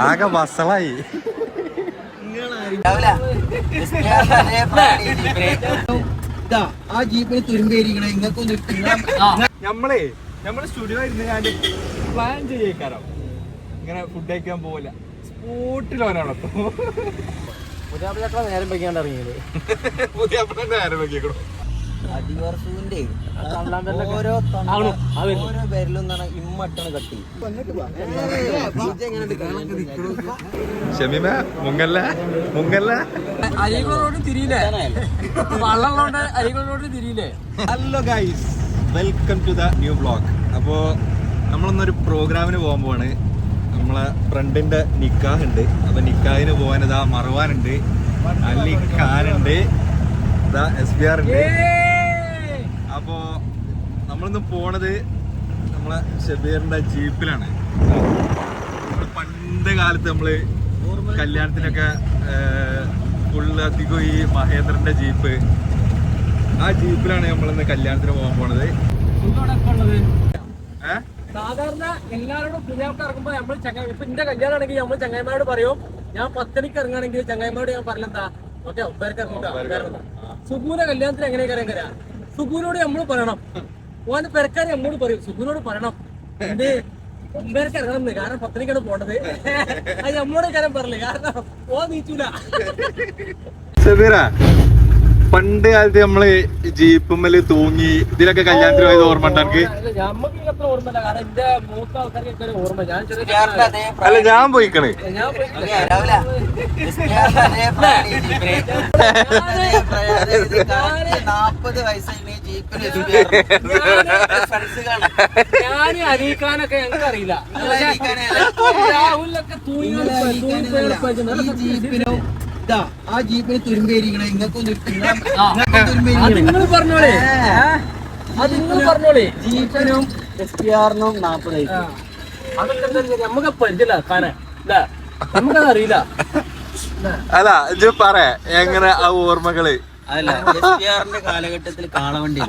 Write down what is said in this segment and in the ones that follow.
ആകെ വസളായി. ആ ജീപ്പിന് തുരുമ്പേരിക്കണ ഇങ്ങക്കൊന്നും നമ്മള് സ്റ്റുഡിയോ ഇരുന്ന് ഞാൻ പ്ലാൻ ചെയ്യേക്കാരോ ഇങ്ങനെ ഫുഡ് കഴിക്കാൻ പോവില്ല. സ്പോട്ടിൽ ഒരാളോ പുതിയ നേരം വെക്കാണ്ട് ഇറങ്ങിയത്. പുതിയ നേരം വെക്കണോ അടിവർഷുവിന്റെ ഓരോ പേരിലും ഇമ്മട്ടാണ് കട്ടി. ഷമീമ മുങ്ങല്ല മുങ്ങല്ല. അരികളോട് തിരിയില്ലേ, വള്ളമുള്ളോണ്ട് അരികളോട് തിരിയില്ലേ. Hello guys, welcome to the new vlog. അപ്പോൾ നമ്മളൊന്നൊരു പ്രോഗ്രാമിന് പോകാൻ പോവാണ്. നമ്മളെ ഫ്രണ്ടിന്റെ നിക്കാഹ് ഉണ്ട്. അപ്പൊ നിക്കാഹിന് പോകാൻ ഇതാ മറവാനുണ്ട്, അലി ഖാനുണ്ട്, ഇതാ SBR ഉണ്ട്. അപ്പോ നമ്മളിന്ന് പോണത് നമ്മളെ ഷബീറിന്റെ ജീപ്പിലാണ്. നമ്മള് പണ്ട് കാലത്ത് നമ്മള് കല്യാണത്തിനൊക്കെ ഫുള്ള് അധികം ഈ മഹേന്ദ്രന്റെ ജീപ്പ്, ആ ജീപ്പിലാണ് നമ്മളിന്ന് കല്യാണത്തിന് പോകാൻ പോണത്. സാധാരണ എല്ലാവരോടും പുതിയാൾക്ക് ഇറങ്ങുമ്പോ നമ്മൾ ഇപ്പൊ എന്റെ കല്യാണം ആണെങ്കിൽ നമ്മൾ ചങ്ങായിമാരോട് പറയും, ഞാൻ 10 മണിക്ക് ഇറങ്ങുകയാണെങ്കിൽ ചങ്ങായിമാരോട് ഞാൻ പറഞ്ഞെന്താ ഓക്കെ ഒമ്പരക്ക് ഇറങ്ങിട്ടാ. സുബൂന്റെ കല്യാണത്തിന് എങ്ങനെ കരയാ, സുബൂനോട് നമ്മള് പറയണം, ഓന്റെ പെരക്കാരെ നമ്മോട് പറയും സുബൂനോട് പറയണം എന്ത് ഒമ്പരക്ക് ഇറങ്ങണം, കാരണം 10 മണിക്കാണ് പോണ്ടത്. അത് നമ്മളോട് കാര്യം പറയില്ല, കാരണം ഓ നീച്ചൂല. ഷബീറ, പണ്ട് കാലത്ത് നമ്മള് ജീപ്പുമ്മല് തൂങ്ങി ഇതിലൊക്കെ കല്യാണത്തിന് പോയത് ഓർമ്മ ഉണ്ട് എനിക്ക്? നമുക്ക് അത്ര ഓർമ്മയില്ല, കാരണം എന്റെ മൂത്ത ആൾക്കാർക്ക് ഓർമ്മ. അല്ല, ഞാൻ പോയിക്കണേ. ഞാൻ അരീക്കാനൊക്കെ ഞങ്ങൾക്ക് അറിയില്ല. രാഹുലൊക്കെ ജീപ്പിനോ ആ ജീപ്പിന് തുരുമ്പേരിക്കണ ഇങ്ങക്കൊന്നും പറഞ്ഞോളേ, അത് നിങ്ങൾ പറഞ്ഞോളേ. ജീപ്പിനും SPR-നും 40. അതൊക്കെ നമുക്ക് പരിചയമില്ല കാന, നമുക്കത് അറിയില്ല. അല്ല ഇത് പറ എങ്ങനെ ആ ഓർമ്മകള്. അല്ല, SPR-ന്റെ കാലഘട്ടത്തിൽ കാളവണ്ടി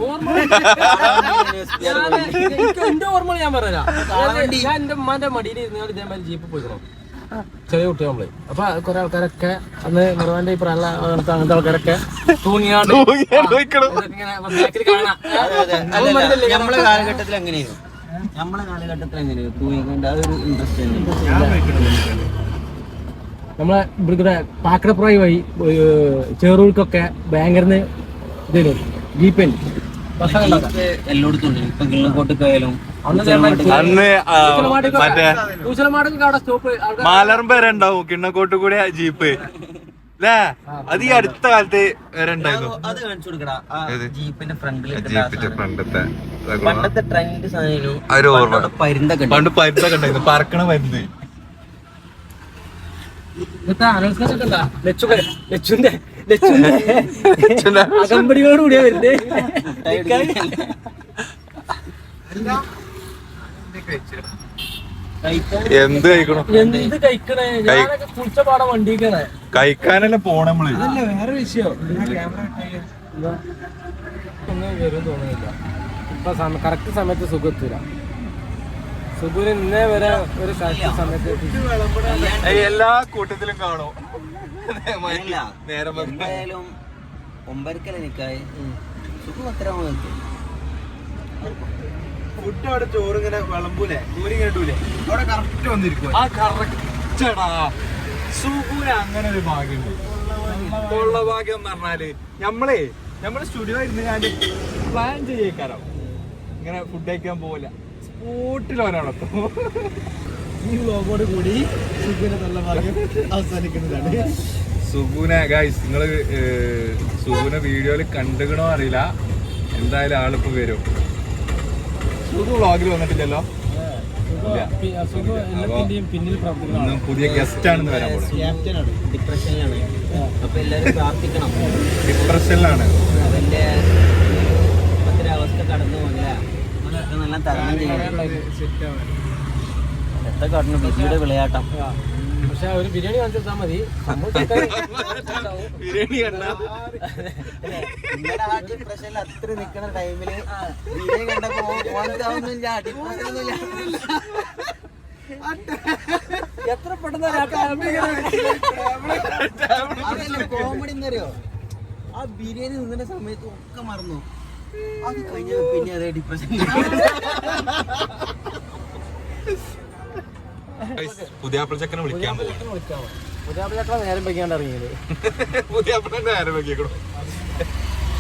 എന്റെ ഓർമ്മ ഞാൻ പറയാം. ഞാൻ എന്റെ ഉമ്മാന്റെ മടിയിൽ ഇരുന്നാൽ ഇതേമാതിരി ജീപ്പ് പോയിക്കണം, ചെറിയ കുട്ടി നമ്മള്. അപ്പൊ കുറെ ആൾക്കാരൊക്കെ അന്ന് നിർവാന്റെ ഈ പ്രായ അങ്ങനത്തെ ആൾക്കാരൊക്കെ തൂങ്ങിയാണ്ട് നമ്മളെ കാലഘട്ടത്തിൽ എങ്ങനെയായിരുന്നു, നമ്മളെ കാലഘട്ടത്തിൽ എങ്ങനെയായിരുന്നു തൂങ്ങിക്കൊണ്ട് അതൊരു ഇൻട്രസ്റ്റ് തന്നെ. നമ്മളെ ഇവിടെ പാക്കടപ്പുറായി വഴി ചെറൂർക്കൊക്കെ ബാങ്കറിന് ഇതിലും ജീപ്പൻ എല്ലായിടത്തും ഉണ്ട്. ഇപ്പൊ കിള്ളക്കോട്ടക്കായാലും അന്ന് മറ്റേ മാലർമ്പ് വരെ ഉണ്ടാവും, കിണ്ണക്കോട്ട് കൂടെ ജീപ്പ് അല്ലേ? അത് ഈ അടുത്ത കാലത്ത് വരെ ഉണ്ടായിരുന്നു. അത് കാണിച്ചു കൊടുക്കടാ, ജീപ്പിന്റെ ഫ്രണ്ടിൽ പണ്ടത്തെ ട്രെൻഡ് സാധനം പരുന്തൊക്കെ ഉണ്ടായിരുന്നു, പറക്കണ പരുന്ത്. അകമ്പടിയോട് കൂടിയാ വരുന്നേ. എന്ത് കഴിക്കണം, എന്ത് കഴിക്കണേ, ഞാനൊക്കെ കുളിച്ച പാടെ വണ്ടിക്കണേ കഴിക്കാനല്ലേ പോണ നമ്മള്. അതല്ല വേറെ വിഷയം, ഒന്നും വരും തോന്നുന്നില്ല. ഇപ്പൊ കറക്റ്റ് സമയത്ത് സുഖത്തില്ല. സുഖൂര് ഇന്നേ വരെ ഒരു കറക്റ്റ് സമയത്ത് എല്ലാ കൂട്ടത്തിലും കാണും. എന്തായാലും 9:00 നിക്കായി സുഖം അത്ര ഫുഡ് അവിടെ ചോറ് ഇങ്ങനെ വിളമ്പൂലേ, ദൂരം കേട്ടൂലേ, അവിടെ കറക്റ്റ് വന്നിരിക്കും. ആ കറക്റ്റടാ സുഖൂര്. അങ്ങനെ ഒരു ഭാഗ്യമുണ്ട്. ഉള്ള ഭാഗ്യം എന്ന് പറഞ്ഞാല് നമ്മള് സ്റ്റുഡിയോ ഇരുന്ന് ഞാൻ പ്ലാൻ ചെയ്യേക്കാരോ ഇങ്ങനെ ഫുഡ് കഴിക്കാൻ പോവില്ല. സ്പോട്ടിൽ ഒരാളെത്തും. ഈ വ്ലോഗോട് കൂടി സുഖൂനെ നല്ല ഭാഗ്യം അവസാനിക്കുന്നതാണ്. സുഖൂനെ ഗൈസ്, നിങ്ങള് സുഖൂനെ വീഡിയോയില് കണ്ടുകണോ അറിയില്ല, എന്തായാലും ആളിപ്പോ വരും. സുഖു വ്ളോഗിൽ വന്നിട്ടില്ലല്ലോ, പുതിയ ഗസ്റ്റ് ആണെന്ന് വരാൻ പോകുന്നത്. ഡിപ്രഷനിലാണ്, അപ്പൊ എല്ലാരും പ്രാർത്ഥിക്കണം. ഡിപ്രഷനിലാണ്, അവന്റെ അവസ്ഥ കടന്നു പോകില്ല, നല്ല തരണം ചെയ്യണം. എത്ര കടന്നു ബിസിയുടെ വിളയാട്ടം. പക്ഷെ ഒരു ബിരിയാണി കാണിച്ചാൽ മതി. ഡിപ്രഷനിൽ അത്ര നിൽക്കുന്ന ടൈമില് ബിരിയാണി കണ്ടപ്പോ ഡിപ്രഷനൊന്നുമില്ല. എത്ര പെട്ടെന്ന് കോമഡി എന്നറിയോ ആ ബിരിയാണി നിന്ന സമയത്ത് ഒക്കെ മറന്നു അത് കഴിഞ്ഞ പിന്നെ അതേ ഡിപ്രഷൻ പുതിയാപ്പിള ചെക്കനെ വിളിക്കാൻ പോകും പുതിയാപ്പിള നേരം വെക്കാണ്ട് ഇറങ്ങിയത് പുതിയാപ്പിള നേരം വെക്കിക്കണോ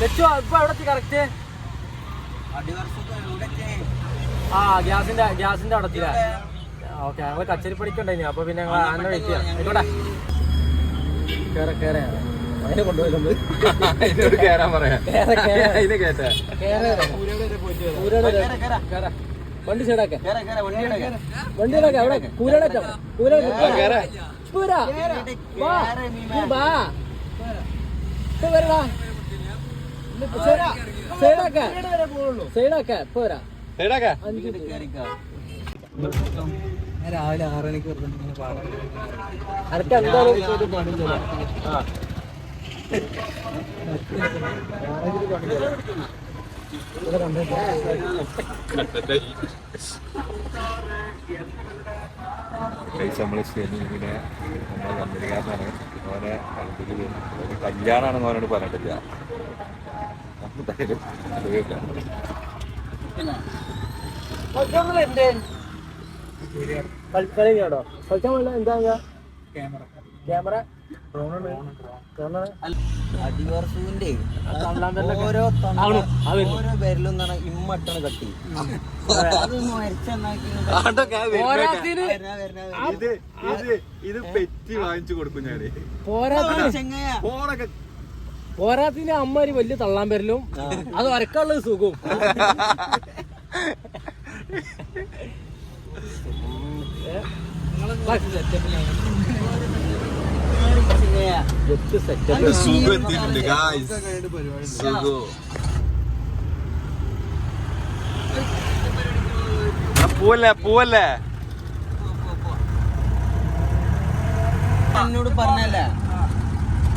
ലച്ചു ഇപ്പൊ എവിടെ കറക്റ്റ് ആ ഗ്യാസിന്റെ അടത്തില്ല ഓക്കെ ഞങ്ങള് കച്ചേരിപ്പടിക്കുണ്ടായിനി അപ്പൊ പിന്നെ ഞങ്ങൾ ആന്നെ വെയിറ്റ് ചെയ്യാം ആയിക്കോട്ടെ കേറ അതിനെ കൊണ്ടുപോയി കേറാൻ പറയാം അതിനെ കേട്ടാ വണ്ടി സൈഡാക്കെ വണ്ടിയിലൊക്കെ അവിടെ കൂരടക്ക സൈഡാക്ക പോരാ രാവിലെ 6 മണിക്ക് അനക്ക് എന്തായാലും നമ്മള് ശനിയുടെ നമ്മളെ കമ്പനിക്കാരനാണ് ഓനെ ഒരു കല്യാണാണെന്ന് അവനോട് പറഞ്ഞിട്ടില്ല കളിക്കാടോ കളിക്കാൻ വേണ്ട എന്താ ക്യാമറ അടിവർഷുവിന്റെ ഓരോ പേരിലും ഇമ്മട്ടാണ് കട്ടി ഇത് പെറ്റി വാങ്ങിച്ചു കൊടുക്കും ഞാന് പോരാത്തിന് അമ്മമാര് വലിയ തള്ളാൻ പേരിലും അത് വരക്കാനുള്ളത് സുഖവും പോവല്ലേ എന്നോട് പറഞ്ഞല്ലേ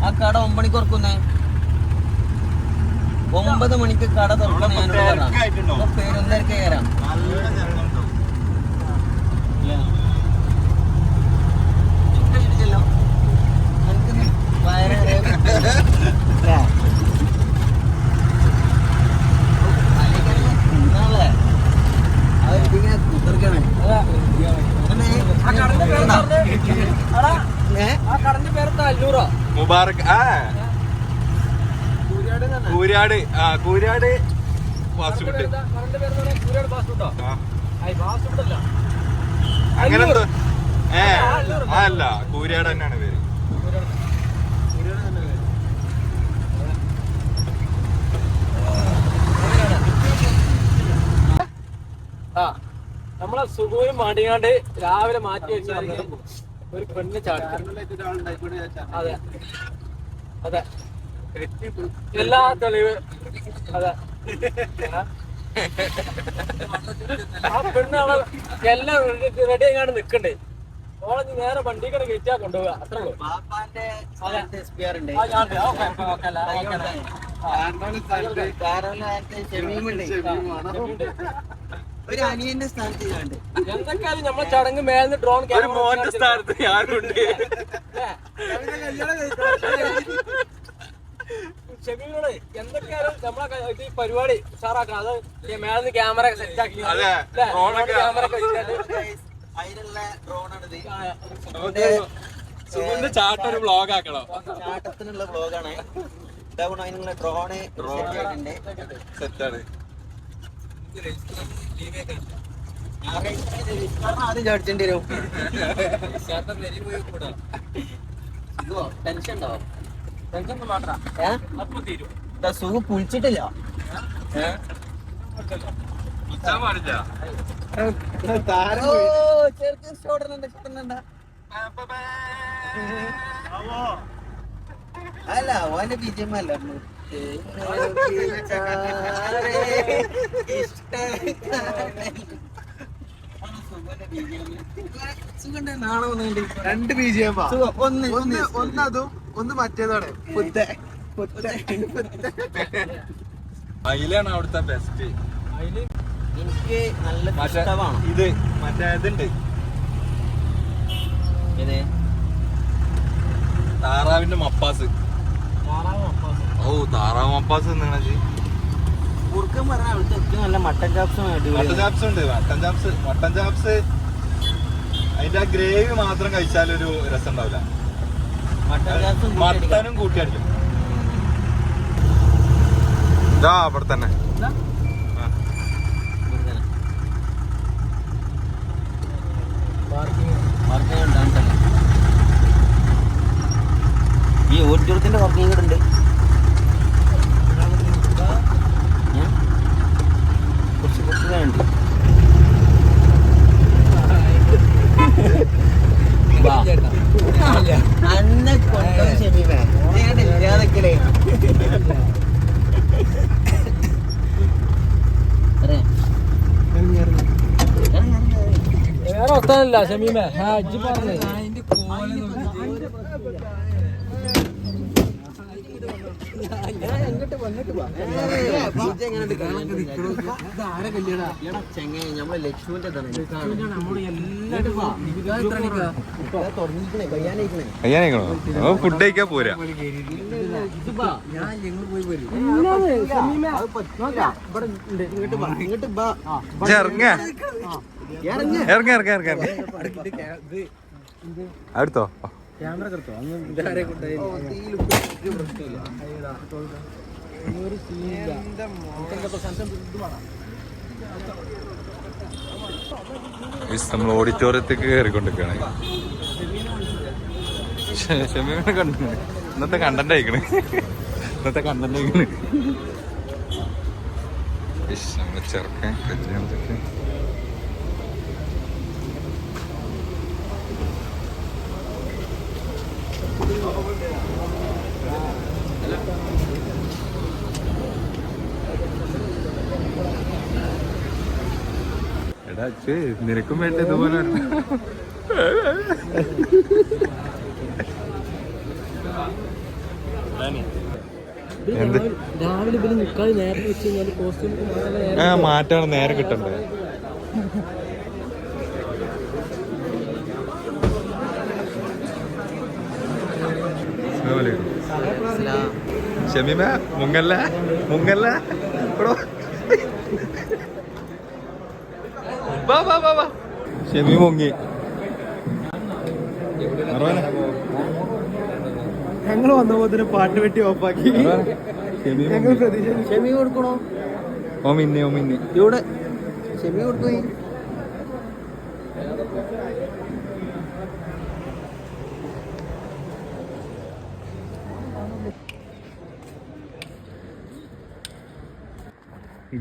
ആ കട 9 മണിക്ക് തുറക്കുന്നേ 9 മണിക്ക് കട തുറക്കുന്ന ഞാനോട് പറഞ്ഞു പേരൊന്നരക്ക് കയറാം മുബാറക് കൂരാട് കൂരാട് ഫാസ്റ്റ് ഫുഡ് അങ്ങനെ എന്തോ അല്ല കൂരാട് തന്നെയാണ് പേര് നമ്മളെ സുഖവും മാണ്ടിങ്ങാണ്ട് രാവിലെ മാറ്റി വെച്ച് ഒരു പെണ്ണ് ചാടി അതെ അതെ എല്ലാ തെളിവ് അതെ ആ പെണ്ണാണ് എല്ലാം റെഡി ആയിക്കാണ്ട് നിക്കണ്ടേ ഓളെ നീ നേരെ വണ്ടി കട കയറ്റാ കൊണ്ടുപോവുക അത്രേ ഒരു അനിയന്റെ സ്ഥാനത്ത് എന്തൊക്കെയാലും നമ്മളെ ചടങ്ങ് മേലിന്ന് ഡ്രോൺ മോന്റെ സ്ഥാനത്ത് ഞാനുണ്ട് ഷെമീനോട് എന്തൊക്കെയാലും നമ്മളെ ഈ പരിപാടി ഉഷാറാക്കണം അത് മേലിന്ന് ക്യാമറ സെറ്റ് ആക്കി ക്യാമറ അതിനുള്ള ഡ്രോണാണിത് ചാട്ടൊരു വ്ളോഗ് ആക്കണോ ചാട്ടത്തിനുള്ള വ്ളോഗാണ് ഇതാവണം അതിനുള്ള ഡ്രോണ് സെറ്റാണ് ആദ്യം ചോദിച്ചേണ്ടി വരും ടെൻഷൻ ഉണ്ടാവും ടെൻഷൻ മാത്രം അപ്പൊ തീരും സുഖം പുളിച്ചിട്ടില്ല അല്ല ഓന്റെ ബിജിഎമ്മല്ല രണ്ട് BGM ഒന്ന് അതും ഒന്ന് മറ്റേതാണ് അതിലാണ് അവിടുത്തെ ബെസ്റ്റ് എനിക്ക് നല്ല ഇഷ്ടമാണ് ഇത് മറ്റേ ഇതുണ്ട് താറാവിന്റെ മപ്പാസ്. ഓ താറാവ് മപ്പാസ് എന്താണ് കുറുക്കൻ പറഞ്ഞാൽ അവിടുത്തെ ഏറ്റവും നല്ല മട്ടൻ ചാപ്സും മട്ടൻ ചാപ്സ് ഉണ്ട്. മട്ടൻ ചാപ്സ് അതിന്റെ ആ ഗ്രേവി മാത്രം കഴിച്ചാലൊരു രസം ഉണ്ടാവില്ല. മട്ടനും കൂട്ടിയടിക്കും. ഇതാ അവിടെ തന്നെ ഈ ഓഡിറ്റോറിയത്തിന്റെ വർക്കിംഗ് കൂടെ ഉണ്ട്. കുറച്ച് ഉണ്ട്. അന്നെ കൊണ്ടോ ഷെമീമേ ഇല്ലാതൊക്കെ വേറെ ഒത്താനല്ല ഷമീമേ. ഇജ്ജ് പറഞ്ഞേ നമ്മളെ ലക്ഷ്മിന്റെ ഫുഡ് കഴിക്കാൻ പോരാ. അടുത്തോ ക്യാമറ എടുത്തോ. നമ്മൾ ഓഡിറ്റോറിയത്തേക്ക് കയറിക്കൊണ്ടിരിക്കുകയാണ്. ഷമീമിനെ കണ്ടു. ഇന്നത്തെ കണ്ടന്റ് അയക്കണേ. നമ്മളെ ചെറുക്കൻ കല്യാണത്തൊക്കെ എടാ നിനക്കും വേണ്ട ഇതുപോലെ രാവിലെ ഇവര് നിൽക്കാതെ നേരത്തെ വെച്ച് കഴിഞ്ഞാൽ കോസ്റ്റ്യൂം മാറ്റാണ് നേരെ കിട്ടണ്ടേ. ഷമീമ മുങ്ങല്ല ഷമീ മുങ്ങി. ഞങ്ങൾ വന്നപ്പോ പാട്ട് വെട്ടി ഓഫാക്കി. ഷെമി കൊടുക്കണോ? ഓമിന്നെ ഇവിടെ ഷെമി കൊടുത്തു.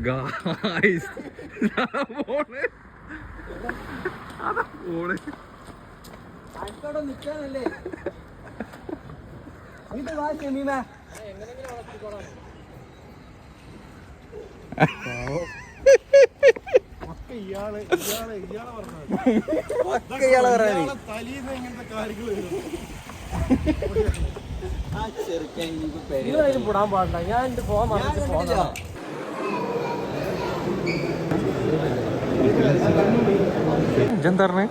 ഗായ്സ് നിൽക്കാനല്ലേ ഇത് വാ ഷെമീമ. ഇയാളെ വിടാൻ പാടില്ല. ഞാൻ എന്റെ ഫോൺ ഇതെന്താ പറഞ്ഞേ?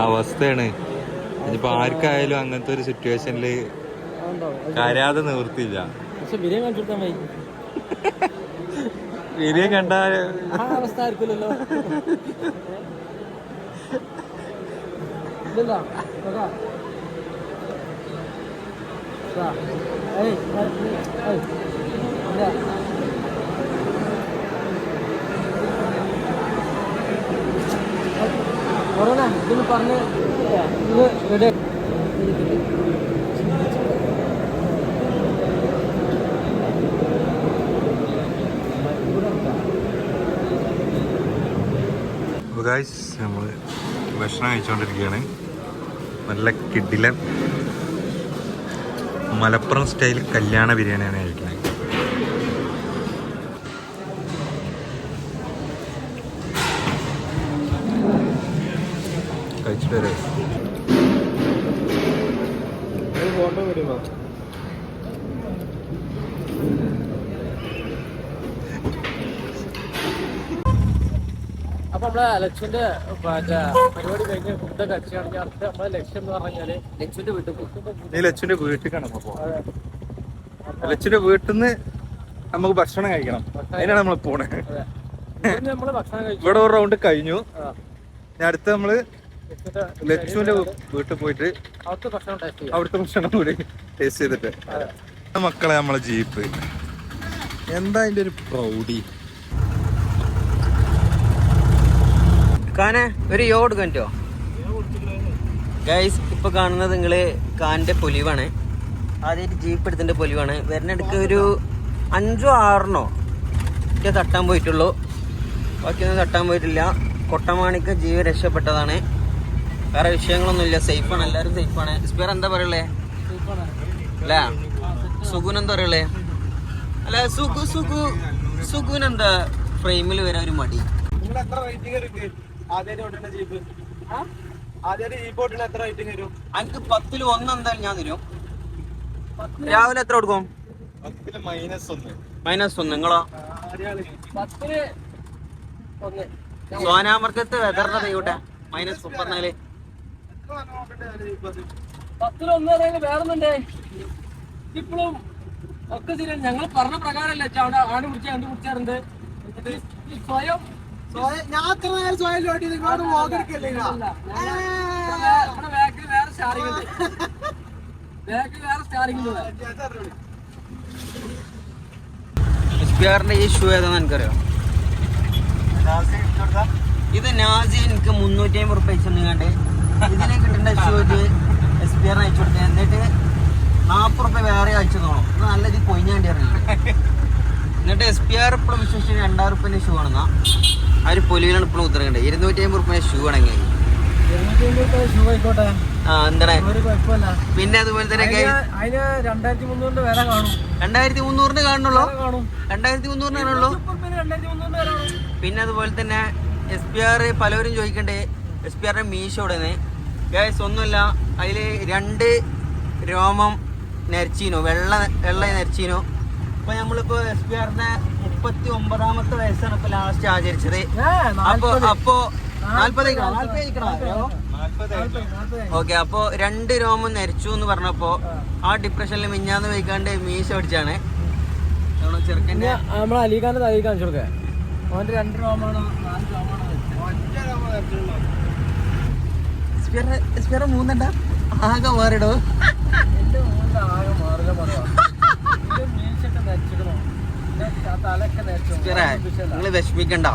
അവസ്ഥയാണ്. ഇനിയിപ്പോ ആർക്കായാലും അങ്ങനത്തെ ഒരു സിറ്റുവേഷനില് കരാതെ നിവൃത്തിയില്ല. പക്ഷെ ബിരിയാണി കാണിച്ചു കൊടുക്കാൻ ബിരിയാണി കണ്ട അവസ്ഥ ആയിരിക്കില്ലല്ലോ. ഇതെന്താ കൊറോണ ഇതൊന്ന് പറഞ്ഞ് ഇത് ഇവിടെ നമ്മൾ ഭക്ഷണം കഴിച്ചുകൊണ്ടിരിക്കുകയാണ്. നല്ല കിടിലൻ മലപ്പുറം സ്റ്റൈൽ കല്യാണ ബിരിയാണിയാണ് കഴിക്കുന്നത്. കഴിച്ചിട്ട് വരാം. ഫോട്ടോ വരുമ്പോ അപ്പൊ നമ്മളെ ലക്ഷ്യന്റെ പരിപാടി കഴിഞ്ഞ് ഫുഡൊക്കെ അടിച്ചാണെങ്കിൽ അടുത്ത നമ്മളെ ലക്ഷ്യം എന്ന് പറഞ്ഞാല് ലക്ഷ്യന്റെ വീട്ടിൽ പോകും. നീ ലച്ചുവിന്റെ വീട്ടിലേക്കാണ് നമ്മൾ പോകുന്നത്. ലച്ചുവിന്റെ വീട്ടിൽ നിന്ന് നമുക്ക് ഭക്ഷണം കഴിക്കണം. അതിനാണ് നമ്മൾ പോണേ. നമ്മള് ഭക്ഷണം കഴിച്ചു. ഇവിടെ ഒരു റൗണ്ട് കഴിഞ്ഞു. ഞാൻ അടുത്ത നമ്മള് ലച്ചുവിന്റെ വീട്ടിൽ പോയിട്ട് അവിടുത്തെ ഭക്ഷണം കൂടി ടേസ്റ്റ് ചെയ്തിട്ട്. മക്കളെ നമ്മളെ ജീപ്പ് എന്താ അതിന്റെ ഒരു പ്രൗഢി. കാനെ ഒരു യോ കൊടുക്കാൻ പറ്റുമോ ഗൈസ്? ഇപ്പൊ കാണുന്നത് നിങ്ങള് കാന്റെ പൊലിവാണ്. ആദ്യമായിട്ട് ജീപ്പ് എടുത്തിന്റെ പൊലിവാണ്. വരുന്നിടക്ക് ഒരു 5 or 6 തട്ടാൻ പോയിട്ടുള്ളൂ. ബാക്കിയൊന്നും തട്ടാൻ പോയിട്ടില്ല. കൊട്ടമാണിക്ക് ജീവ രക്ഷപ്പെട്ടതാണ്. വേറെ വിഷയങ്ങളൊന്നുമില്ല. സേഫാണ്, എല്ലാവരും സേഫാണ്. സ്പെയർ എന്താ പറയല്ലേ അല്ല സുഖുൻ എന്താ പറയല്ലേ? അല്ല സുഖുനെന്താ ഫ്രെയിമിൽ വരാൻ ഒരു മടി. എനിക്ക് 10-ൽ 1 എന്തായാലും ഞാൻ തരും. രാവിലെ എത്ര കൊടുക്കും? -1. നിങ്ങളോ? സോനാമർക്കത്ത് വെതറിന്റെ കൈവിട്ടെ -34. 10-ൽ 1 വേറൊന്നുണ്ടേ ഇപ്പോഴും ഒക്കെ ശരിയാണ്. ഞങ്ങൾ പറഞ്ഞ പ്രകാരമല്ല അവിടെ ആട് പിടിച്ച കണ്ടു പിടിച്ചാറുണ്ട്. സ്വയം ബാക്കിൽ വേറെ സ്റ്റാറിംഗ് ഉണ്ട്. സ്പെയറിന്റെ ഈ ഷൂ ഏതാന്ന് എനിക്കറിയാം. ഇത് നാസി എനിക്ക് 350 റുപ്യ അയച്ചെന്നുകണ്ട് ഇതിനെ കിട്ടേണ്ട ഷൂ സ്പെയറിന് അയച്ചു കൊടുത്തത്. എന്നിട്ട് 40 റുപ്യ വേറെ അയച്ചു തോന്നും. ഇത് നല്ല രീതി പൊയിഞ്ഞാണ്ടി അറിയില്ല. എന്നിട്ട് SPR ഇപ്പോഴും വിശ്വസിച്ച് 2000 റുപ്യന്റെ ഷൂ ആണെന്നാ ആ ഒരു പൊലിയിലാണ് ഇപ്പോഴും ഉത്തരേണ്ടത്. 250 റുപ്യന്റെ ഷൂ ആണെങ്കിൽ എന്താണ്. പിന്നെ അതുപോലെ തന്നെ 2300 വില കാണും. 2300 കാണുന്നുള്ളൂ. 2300 കാണുള്ളൂ. പിന്നെ അതുപോലെ തന്നെ SPR പലവരും ചോദിക്കണ്ടേ SPRന്റെ മീശോടെ ഗൈസ് ഒന്നുമില്ല. അതില് 2 രോമം നരച്ചീനോ, വെള്ള നരച്ചീനോ. ഇപ്പൊ നമ്മളിപ്പോ SPRന്റെ 39ാമത്തെ വയസ്സാണ് ഇപ്പൊ ലാസ്റ്റ് ആചരിച്ചത്. അപ്പൊ 40 ഓക്കെ. അപ്പൊ 2 രോമം നരച്ചു എന്ന് പറഞ്ഞപ്പോ ആ ഡിപ്രഷനിൽ മിഞ്ഞാന്ന് വയ്ക്കാണ്ട് മീശ അടിച്ചാണ് ചെറുക്കന്റെ. നമ്മളെ അലിഖാന്റെ തലയിൽ കാണിച്ചു കൊടുക്കുക. അവന്റെ 2 രോമാണോ 4 രോമാണോ 3 ആകെ മാറിടോ. എന്റെ മൂന്ന് ആകെ മാറുക മീശൊക്കെ നരച്ചിക്കണോ, തലൊക്കെ നരച്ചോ. നിങ്ങള് വിഷമിക്കണ്ട.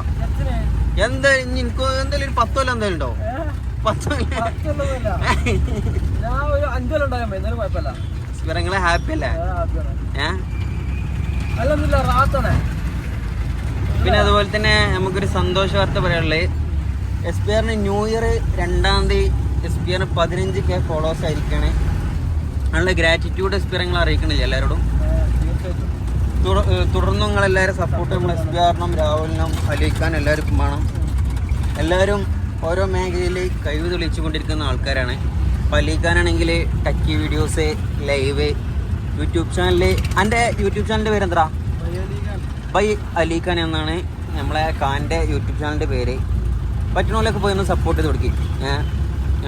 എന്താ എനിക്ക് എന്തായാലും ഒരു 10 കൊല്ലം എന്തായാലും ഉണ്ടോ? 10 ഞാൻ ഒരു 5 കൊല്ലം ഉണ്ടാകാൻ എന്നാലും കുഴപ്പമില്ല. നിങ്ങള് ഹാപ്പി അല്ലേ? അല്ലൊന്നുമില്ല, റാത്താണ്. പിന്നെ അതുപോലെ തന്നെ നമുക്കൊരു സന്തോഷ വാർത്ത പറയാനുള്ളത്, SPRന് ന്യൂ ഇയർ 2-ാം തീയതി SPRന് 15K ഫോളോവേഴ്സ് ആയിരിക്കുകയാണ്. നല്ല ഗ്രാറ്റിറ്റ്യൂഡ് SPR നിങ്ങൾ അറിയിക്കണില്ല എല്ലാവരോടും. തുടർന്ന് നിങ്ങളെല്ലാവരും സപ്പോർട്ട് നമ്മൾ SPRനും രാഹുലിനും അലിഖാനും എല്ലാവർക്കും വേണം. എല്ലാവരും ഓരോ മേഖലയിൽ കഴിവ് തെളിയിച്ചു കൊണ്ടിരിക്കുന്ന ആൾക്കാരാണ്. അപ്പോൾ അലിഖാനാണെങ്കിൽ techie videos, live, YouTube channel. എൻ്റെ യൂട്യൂബ് ചാനലിൻ്റെ പേരെന്താ? ബൈ അലിഖാൻ എന്നാണ് നമ്മളെ ഖാൻ്റെ യൂട്യൂബ് ചാനലിൻ്റെ പേര്. പറ്റുന്നവരൊക്കെ പോയി ഒന്ന് സപ്പോർട്ട് ചെയ്ത് കൊടുക്കി.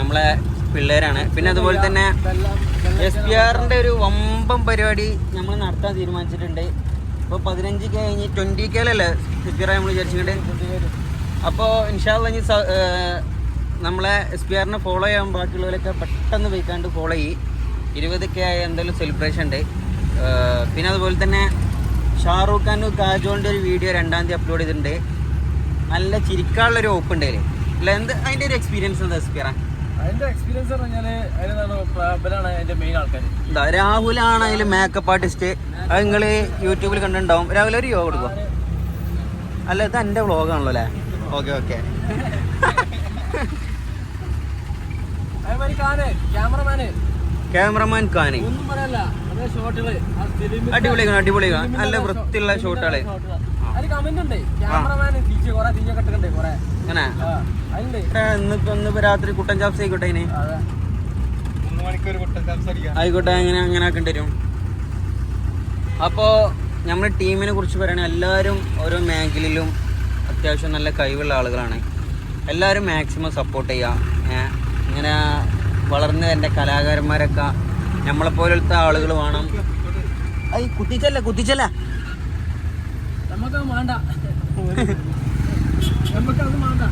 നമ്മളെ പിള്ളേരാണ്. പിന്നെ അതുപോലെ തന്നെ SPRന്റെ ഒരു വമ്പം പരിപാടി നമ്മൾ നടത്താൻ തീരുമാനിച്ചിട്ടുണ്ട്. ഇപ്പോൾ 15K കഴിഞ്ഞ് 20K'ലല്ലേ SPR നമ്മൾ വിചാരിച്ചിട്ടുണ്ട്. അപ്പോൾ ഇൻഷാ അല്ലാഹ് ഇനി നമ്മളെ SPRനെ ഫോളോ ചെയ്യാൻ ബാക്കിയുള്ളവരൊക്കെ പെട്ടെന്ന് പോയിക്കാണ്ട് ഫോളോ ചെയ്യും. 20K ആയ എന്തെങ്കിലും സെലിബ്രേഷൻ ഉണ്ട്. പിന്നെ അതുപോലെ തന്നെ ഷാറൂഖ് ഖാനും കാജോളിൻ്റെ ഒരു വീഡിയോ 2-ാം തീയതി അപ്ലോഡ് ചെയ്തിട്ടുണ്ട്. നല്ല ചിരിക്കാനുള്ളൊരു ഓപ്പ് ഉണ്ട് അതിൽ. അല്ല എന്ത് അതിൻ്റെ ഒരു എക്സ്പീരിയൻസ് എന്താ SPR? അതിന്റെ എക്സ്പീരിയൻസ് പറഞ്ഞാല് അതിലാണ് അതിന്റെ മെയിൻ ആൾക്കാർ. എന്താ രാഹുലാണ് അതിൽ മേക്കപ്പ് ആർട്ടിസ്റ്റ്. അത് നിങ്ങൾ യൂട്യൂബിൽ കണ്ടിട്ടുണ്ടാവും. രാഹുൽ ഒരു യോഗ കൊടുക്കുക. അല്ല ഇത് എൻ്റെ വ്ളോഗാണല്ലോ അല്ലേ? ഓക്കെ. ക്യാമറമാൻ ഖാന് അടിപൊളിയാണ്. നല്ല വൃത്തിയുള്ള ഷോട്ടുകള്. ഇന്നിപ്പോ രാത്രി കുട്ടൻ ചാപ്സ് ആയിക്കോട്ടെ. അതിന് ആയിക്കോട്ടെ, അങ്ങനെ ആക്കേണ്ടി വരും. അപ്പോ നമ്മുടെ ടീമിനെ കുറിച്ച് പറയുകയാണെങ്കിൽ എല്ലാവരും ഓരോ മേഖലയിലും അത്യാവശ്യം നല്ല കഴിവുള്ള ആളുകളാണ്. എല്ലാവരും മാക്സിമം സപ്പോർട്ട് ചെയ്യുക. ഇങ്ങനെ വളർന്ന് എൻ്റെ കലാകാരന്മാരൊക്കെ നമ്മളെപ്പോലത്തെ ആളുകൾ വേണം. ഐ കുത്തിച്ചല്ല നമുക്കത് വേണ്ട, നമുക്കത് വേണ്ട.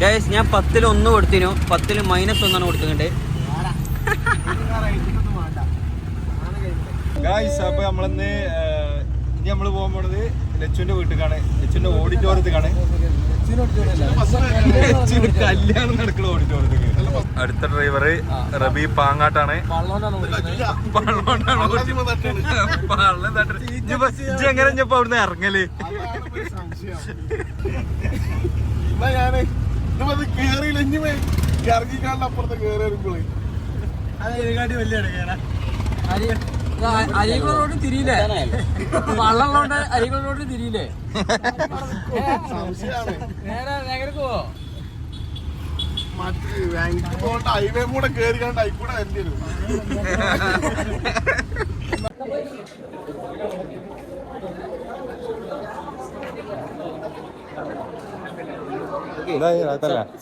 ഗൈസ്, ഞാൻ 10ൽ 1 കൊടുത്തിനു, 10ൽ -1 കൊടുത്തിട്ടുണ്ട്. ഗായ്സ്, അപ്പൊ നമ്മളിന്ന് ഇനി നമ്മള് പോകാൻ പോണത് ലച്ചുവിന്റെ വീട്ടിലേക്കാണ്, ലച്ചുവിന്റെ ഓഡിറ്റോറിയത്തിലാണ്. കല്യാണം നടക്കുന്ന ഓഡിറ്റോറിയത്തേക്ക്. അടുത്ത ഡ്രൈവർ റബി പാങ്ങാട്ടാണ്. എങ്ങനെ ഇപ്പൊ അവിടുന്ന് ഇറങ്ങല്? അപ്പുറത്തെ കേറി വരുമ്പോളേ അരീക്കോട് റോഡ് തിരിയില്ലേ? വള്ളമുള്ളോണ്ട് അരീക്കോട് റോഡ് തിരിയില്ലേ? നേരെ നേരക്ക് പോവോ? മറ്റേ ബാങ്ക് പോകണ്ട ഹൈവേ കൂടെ കേറി കണ്ട് ആയിക്കൂടെ വരേണ്ടി വരും.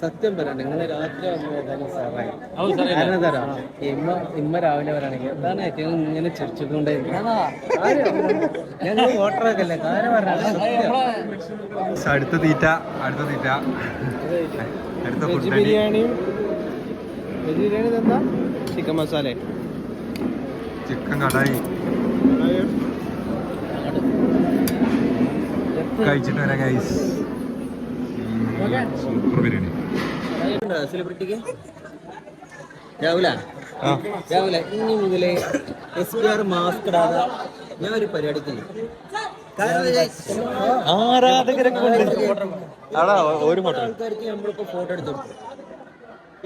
സത്യം പറയാം, നിങ്ങൾ രാത്രി ഇമ്മ രാവിലെ വരാണെങ്കിൽ അതാണ് ഏറ്റവും ഇങ്ങനെ ചിരിച്ചുകൊണ്ടേ ഞങ്ങൾ വോട്ടറൊക്കെ അല്ലേ കാര്യം അടുത്ത തീറ്റ അടുത്ത വെജ് ബിരിയാണിയും വെജ് ബിരിയാണി എന്താ ചിക്കൻ മസാല ചിക്കൻ കടായി കഴിച്ചിട്ട് വരാം ഗൈസ്. സൂപ്പർ ബിരിയാണി. സെലിബ്രിറ്റിക്ക് രാവിലെ ഇനി മുതലേ SPR മാസ്ക് ഇടാതെ ഞാൻ ഒരു പരിപാടിക്ക് ആരാധകരൊക്കെ ഒരു ഫോട്ടോ ആൾക്കാർക്ക് നമ്മളിപ്പോ ഫോട്ടോ എടുത്തു കൊടുക്കും.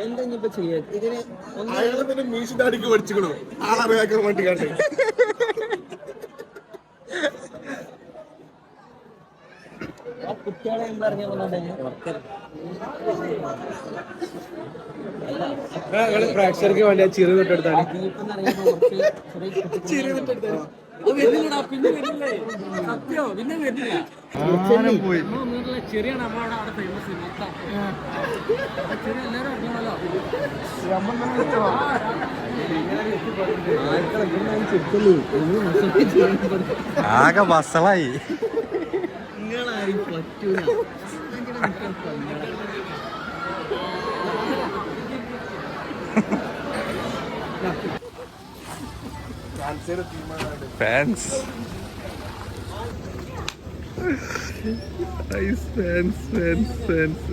എന്താ ഇനിയിപ്പോ ചെയ്യാ? ഇതിന് അയാളെ മീശ താടിക്ക് പഠിച്ചിക്കണോ ആളറിയാക്കാൻ വേണ്ടി കണ്ടേ. കുട്ടികളെ പറഞ്ഞ പ്രേക്ഷകർക്ക് വേണ്ടി ചിരി വിട്ടെടുത്താണ്. സത്യോ പിന്നെ വരുന്നില്ല. ചെറിയാണ് നമ്മളവിടെ അവിടെ ഫേമസ്. ചെറിയ എല്ലാവരും അറിഞ്ഞാലോ. ആകെ വസളായി. നിങ്ങളാരും പറ്റൂല. Fans fans fans fans